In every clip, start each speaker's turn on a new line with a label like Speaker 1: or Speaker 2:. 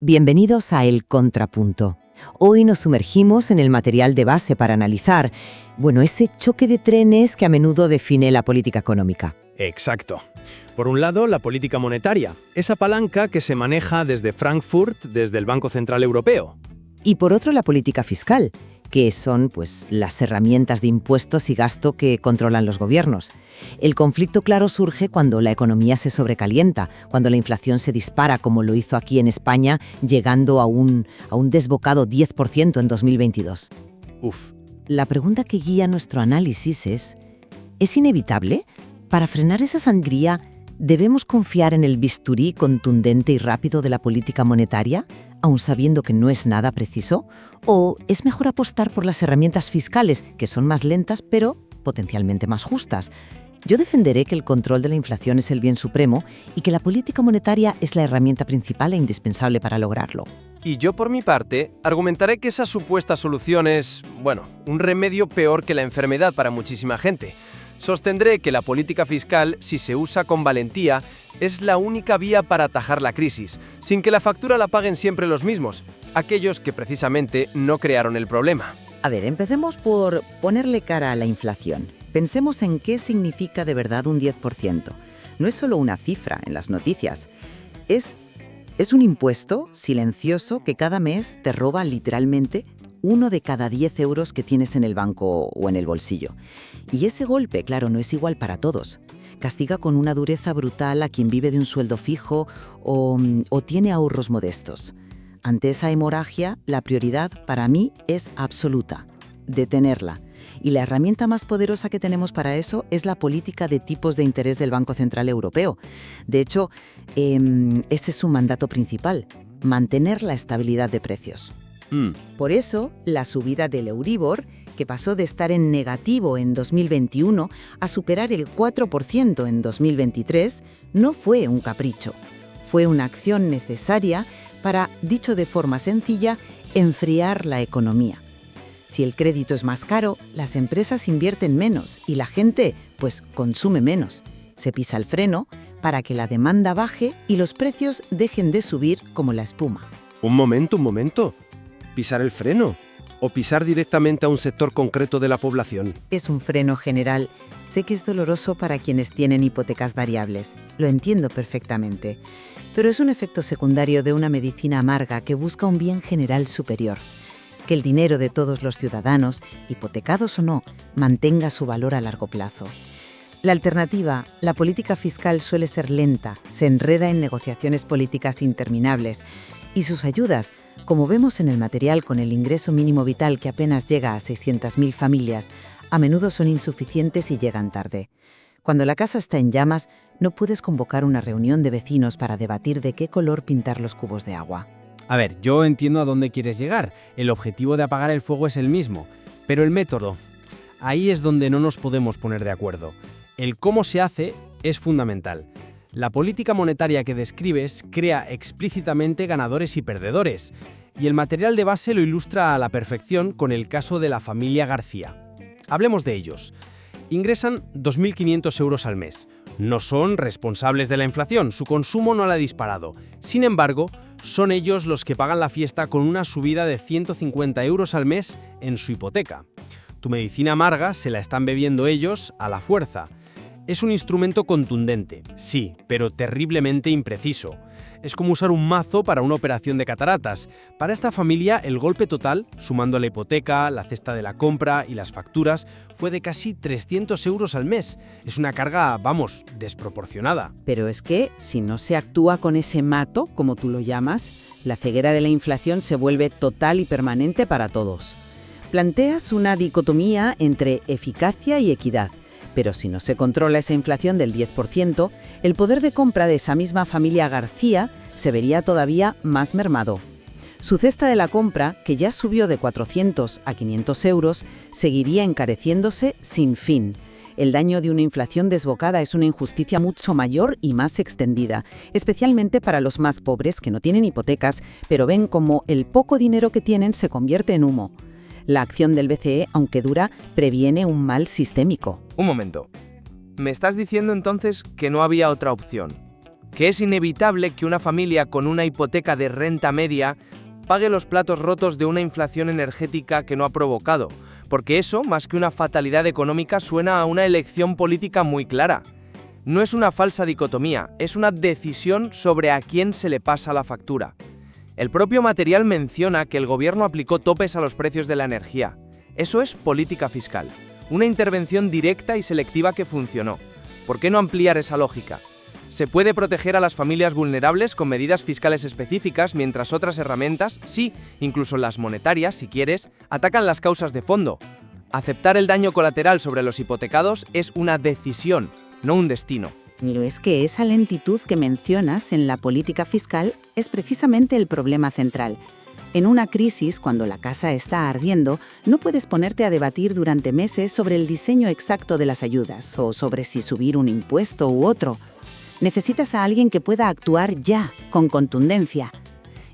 Speaker 1: Bienvenidos a El Contrapunto. Hoy nos sumergimos en el material de base para analizar, ese choque de trenes que a menudo define la política económica.
Speaker 2: Exacto. Por un lado, la política monetaria, esa palanca que se maneja desde Frankfurt, desde el Banco Central Europeo.
Speaker 1: Y por otro, la política fiscal, que son las herramientas de impuestos y gasto que controlan los gobiernos. El conflicto claro surge cuando la economía se sobrecalienta, cuando la inflación se dispara, como lo hizo aquí en España, llegando a un desbocado 10% en 2022.
Speaker 2: Uf.
Speaker 1: La pregunta que guía nuestro análisis ¿es inevitable? Para frenar esa sangría, ¿debemos confiar en el bisturí contundente y rápido de la política monetaria, aun sabiendo que no es nada preciso? ¿O es mejor apostar por las herramientas fiscales, que son más lentas pero potencialmente más justas? Yo defenderé que el control de la inflación es el bien supremo y que la política monetaria es la herramienta principal e indispensable para lograrlo.
Speaker 2: Y yo, por mi parte, argumentaré que esa supuesta solución es, un remedio peor que la enfermedad para muchísima gente. Sostendré que la política fiscal, si se usa con valentía, es la única vía para atajar la crisis, sin que la factura la paguen siempre los mismos, aquellos que precisamente no crearon el problema.
Speaker 1: A ver, empecemos por ponerle cara a la inflación. Pensemos en qué significa de verdad un 10%. No es solo una cifra en las noticias. Es un impuesto silencioso que cada mes te roba literalmente 1 de cada 10 euros que tienes en el banco o en el bolsillo. Y ese golpe, claro, no es igual para todos. Castiga con una dureza brutal a quien vive de un sueldo fijo o tiene ahorros modestos. Ante esa hemorragia, la prioridad para mí es absoluta: detenerla. Y la herramienta más poderosa que tenemos para eso es la política de tipos de interés del Banco Central Europeo. De hecho, ese es su mandato principal: mantener la estabilidad de precios. Por eso, la subida del Euribor, que pasó de estar en negativo en 2021 a superar el 4% en 2023, no fue un capricho. Fue una acción necesaria para, dicho de forma sencilla, enfriar la economía. Si el crédito es más caro, las empresas invierten menos y la gente, consume menos. Se pisa el freno para que la demanda baje y los precios dejen de subir como la espuma.
Speaker 2: Un momento. ¿Pisar el freno? ¿O pisar directamente a un sector concreto de la población?
Speaker 1: Es un freno general. Sé que es doloroso para quienes tienen hipotecas variables. Lo entiendo perfectamente. Pero es un efecto secundario de una medicina amarga que busca un bien general superior: que el dinero de todos los ciudadanos, hipotecados o no, mantenga su valor a largo plazo. La alternativa, la política fiscal, suele ser lenta, se enreda en negociaciones políticas interminables, y sus ayudas, como vemos en el material con el ingreso mínimo vital que apenas llega a 600.000 familias, a menudo son insuficientes y llegan tarde. Cuando la casa está en llamas, no puedes convocar una reunión de vecinos para debatir de qué color pintar los cubos de agua.
Speaker 3: A ver, yo entiendo a dónde quieres llegar. El objetivo de apagar el fuego es el mismo, pero el método, ahí es donde no nos podemos poner de acuerdo. El cómo se hace es fundamental. La política monetaria que describes crea explícitamente ganadores y perdedores, y el material de base lo ilustra a la perfección con el caso de la familia García. Hablemos de ellos. Ingresan 2.500 euros al mes. No son responsables de la inflación, su consumo no la ha disparado. Sin embargo, son ellos los que pagan la fiesta con una subida de 150 euros al mes en su hipoteca. Tu medicina amarga se la están bebiendo ellos a la fuerza. Es un instrumento contundente, sí, pero terriblemente impreciso. Es como usar un mazo para una operación de cataratas. Para esta familia, el golpe total, sumando la hipoteca, la cesta de la compra y las facturas, fue de casi 300 euros al mes. Es una carga, desproporcionada.
Speaker 4: Pero es que, si no se actúa con ese mato, como tú lo llamas, la ceguera de la inflación se vuelve total y permanente para todos. Planteas una dicotomía entre eficacia y equidad. Pero si no se controla esa inflación del 10%, el poder de compra de esa misma familia García se vería todavía más mermado. Su cesta de la compra, que ya subió de 400 a 500 euros, seguiría encareciéndose sin fin. El daño de una inflación desbocada es una injusticia mucho mayor y más extendida, especialmente para los más pobres que no tienen hipotecas, pero ven cómo el poco dinero que tienen se convierte en humo. La acción del BCE, aunque dura, previene un mal sistémico.
Speaker 5: Un momento. ¿Me estás diciendo entonces que no había otra opción? que es inevitable que una familia con una hipoteca de renta media pague los platos rotos de una inflación energética que no ha provocado, porque eso, más que una fatalidad económica, suena a una elección política muy clara. No es una falsa dicotomía, es una decisión sobre a quién se le pasa la factura. El propio material menciona que el gobierno aplicó topes a los precios de la energía. Eso es política fiscal, una intervención directa y selectiva que funcionó. ¿Por qué no ampliar esa lógica? Se puede proteger a las familias vulnerables con medidas fiscales específicas, mientras otras herramientas, sí, incluso las monetarias, si quieres, atacan las causas de fondo. Aceptar el daño colateral sobre los hipotecados es una decisión, no un destino.
Speaker 4: Pero es que esa lentitud que mencionas en la política fiscal es precisamente el problema central. En una crisis, cuando la casa está ardiendo, no puedes ponerte a debatir durante meses sobre el diseño exacto de las ayudas o sobre si subir un impuesto u otro. Necesitas a alguien que pueda actuar ya, con contundencia.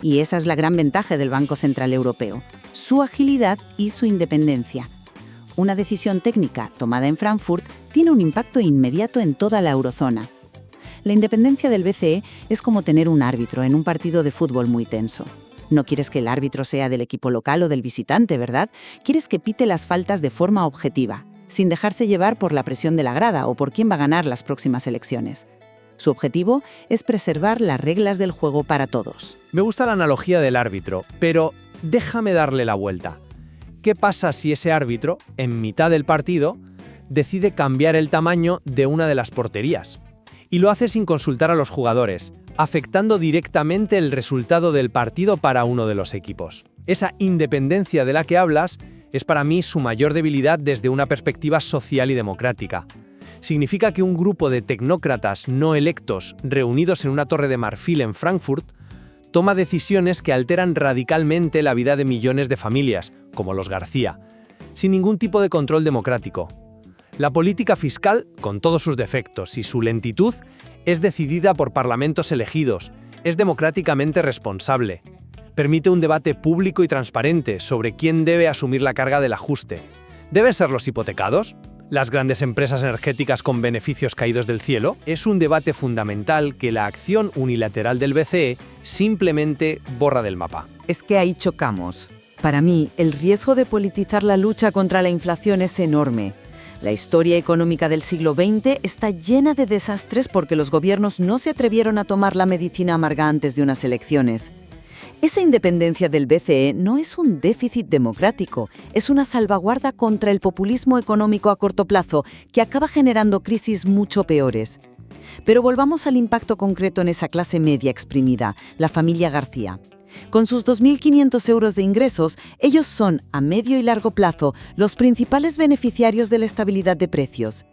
Speaker 4: Y esa es la gran ventaja del Banco Central Europeo, su agilidad y su independencia. Una decisión técnica tomada en Frankfurt tiene un impacto inmediato en toda la eurozona. La independencia del BCE es como tener un árbitro en un partido de fútbol muy tenso. No quieres que el árbitro sea del equipo local o del visitante, ¿verdad? Quieres que pite las faltas de forma objetiva, sin dejarse llevar por la presión de la grada o por quién va a ganar las próximas elecciones. Su objetivo es preservar las reglas del juego para todos.
Speaker 3: Me gusta la analogía del árbitro, pero déjame darle la vuelta. ¿Qué pasa si ese árbitro, en mitad del partido, decide cambiar el tamaño de una de las porterías? Y lo hace sin consultar a los jugadores, afectando directamente el resultado del partido para uno de los equipos. Esa independencia de la que hablas es para mí su mayor debilidad desde una perspectiva social y democrática. Significa que un grupo de tecnócratas no electos reunidos en una torre de marfil en Frankfurt toma decisiones que alteran radicalmente la vida de millones de familias, como los García, sin ningún tipo de control democrático. La política fiscal, con todos sus defectos y su lentitud, es decidida por parlamentos elegidos, es democráticamente responsable. Permite un debate público y transparente sobre quién debe asumir la carga del ajuste. ¿Deben ser los hipotecados? ¿Las grandes empresas energéticas con beneficios caídos del cielo? Es un debate fundamental que la acción unilateral del BCE simplemente borra del mapa.
Speaker 6: Es que ahí chocamos. Para mí, el riesgo de politizar la lucha contra la inflación es enorme. La historia económica del siglo XX está llena de desastres porque los gobiernos no se atrevieron a tomar la medicina amarga antes de unas elecciones. Esa independencia del BCE no es un déficit democrático, es una salvaguarda contra el populismo económico a corto plazo que acaba generando crisis mucho peores. Pero volvamos al impacto concreto en esa clase media exprimida, la familia García. Con sus 2.500 euros de ingresos, ellos son, a medio y largo plazo, los principales beneficiarios de la estabilidad de precios.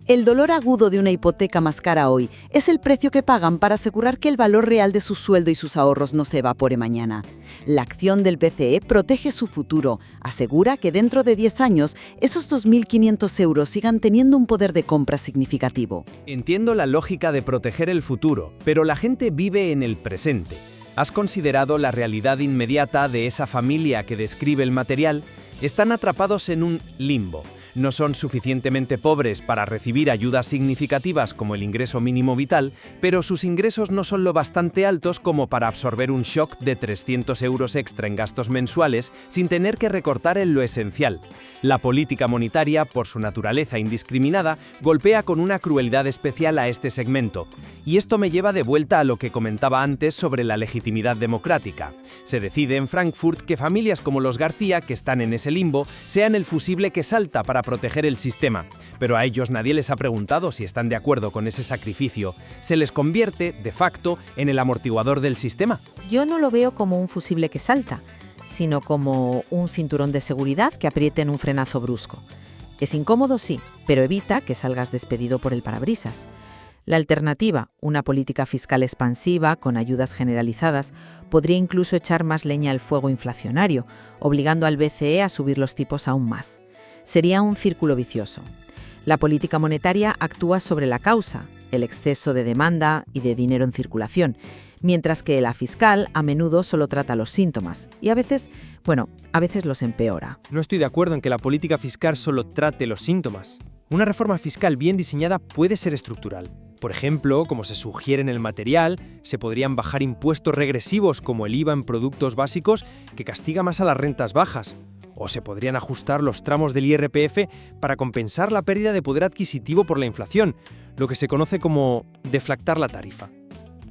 Speaker 6: El dolor agudo de una hipoteca más cara hoy es el precio que pagan para asegurar que el valor real de su sueldo y sus ahorros no se evapore mañana. La acción del BCE protege su futuro, asegura que dentro de 10 años esos 2.500 euros sigan teniendo un poder de compra significativo.
Speaker 3: Entiendo la lógica de proteger el futuro, pero la gente vive en el presente. ¿Has considerado la realidad inmediata de esa familia que describe el material? Están atrapados en un limbo. No son suficientemente pobres para recibir ayudas significativas como el ingreso mínimo vital, pero sus ingresos no son lo bastante altos como para absorber un shock de 300 euros extra en gastos mensuales sin tener que recortar en lo esencial. La política monetaria, por su naturaleza indiscriminada, golpea con una crueldad especial a este segmento. Y esto me lleva de vuelta a lo que comentaba antes sobre la legitimidad democrática. Se decide en Frankfurt que familias como los García, que están en ese limbo, sean el fusible que salta para proteger el sistema, pero a ellos nadie les ha preguntado si están de acuerdo con ese sacrificio. Se les convierte, de facto, en el amortiguador del sistema.
Speaker 7: Yo no lo veo como un fusible que salta, sino como un cinturón de seguridad que apriete en un frenazo brusco. Es incómodo, sí, pero evita que salgas despedido por el parabrisas. La alternativa, una política fiscal expansiva con ayudas generalizadas, podría incluso echar más leña al fuego inflacionario, obligando al BCE a subir los tipos aún más. Sería un círculo vicioso. La política monetaria actúa sobre la causa, el exceso de demanda y de dinero en circulación, mientras que la fiscal a menudo solo trata los síntomas y a veces los empeora.
Speaker 2: No estoy de acuerdo en que la política fiscal solo trate los síntomas. Una reforma fiscal bien diseñada puede ser estructural. Por ejemplo, como se sugiere en el material, se podrían bajar impuestos regresivos como el IVA en productos básicos, que castiga más a las rentas bajas. O se podrían ajustar los tramos del IRPF para compensar la pérdida de poder adquisitivo por la inflación, lo que se conoce como deflactar la tarifa.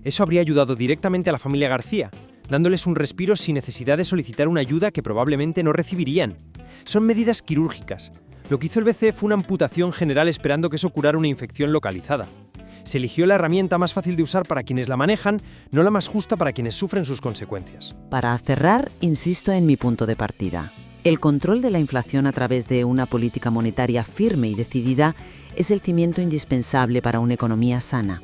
Speaker 2: Eso habría ayudado directamente a la familia García, dándoles un respiro sin necesidad de solicitar una ayuda que probablemente no recibirían. Son medidas quirúrgicas. Lo que hizo el BCE fue una amputación general esperando que eso curara una infección localizada. Se eligió la herramienta más fácil de usar para quienes la manejan, no la más justa para quienes sufren sus consecuencias.
Speaker 6: Para cerrar, insisto en mi punto de partida. El control de la inflación a través de una política monetaria firme y decidida es el cimiento indispensable para una economía sana.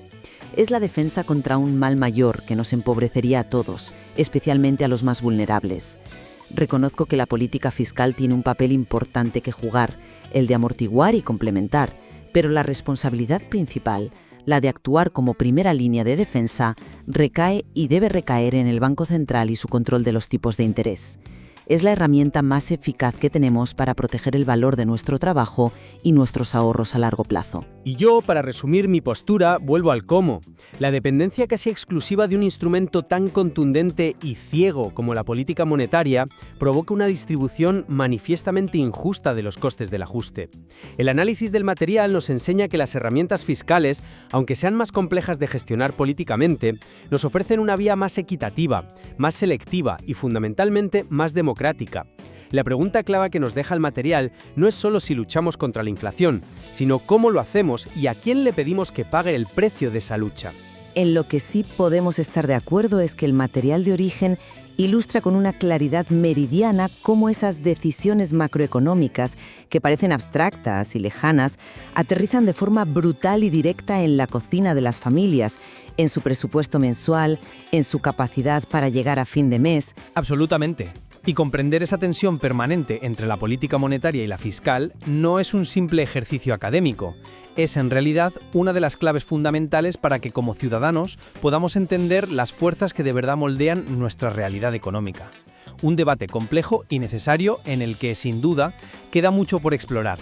Speaker 6: Es la defensa contra un mal mayor que nos empobrecería a todos, especialmente a los más vulnerables. Reconozco que la política fiscal tiene un papel importante que jugar, el de amortiguar y complementar, pero la responsabilidad principal, la de actuar como primera línea de defensa, recae y debe recaer en el Banco Central y su control de los tipos de interés. Es la herramienta más eficaz que tenemos para proteger el valor de nuestro trabajo y nuestros ahorros a largo plazo.
Speaker 3: Y yo, para resumir mi postura, vuelvo al cómo. La dependencia casi exclusiva de un instrumento tan contundente y ciego como la política monetaria provoca una distribución manifiestamente injusta de los costes del ajuste. El análisis del material nos enseña que las herramientas fiscales, aunque sean más complejas de gestionar políticamente, nos ofrecen una vía más equitativa, más selectiva y fundamentalmente más democrática. La pregunta clave que nos deja el material no es solo si luchamos contra la inflación, sino cómo lo hacemos y a quién le pedimos que pague el precio de esa lucha.
Speaker 6: En lo que sí podemos estar de acuerdo es que el material de origen ilustra con una claridad meridiana cómo esas decisiones macroeconómicas, que parecen abstractas y lejanas, aterrizan de forma brutal y directa en la cocina de las familias, en su presupuesto mensual, en su capacidad para llegar a fin de mes.
Speaker 2: Absolutamente. Y comprender esa tensión permanente entre la política monetaria y la fiscal no es un simple ejercicio académico. Es en realidad una de las claves fundamentales para que como ciudadanos podamos entender las fuerzas que de verdad moldean nuestra realidad económica. Un debate complejo y necesario en el que, sin duda, queda mucho por explorar.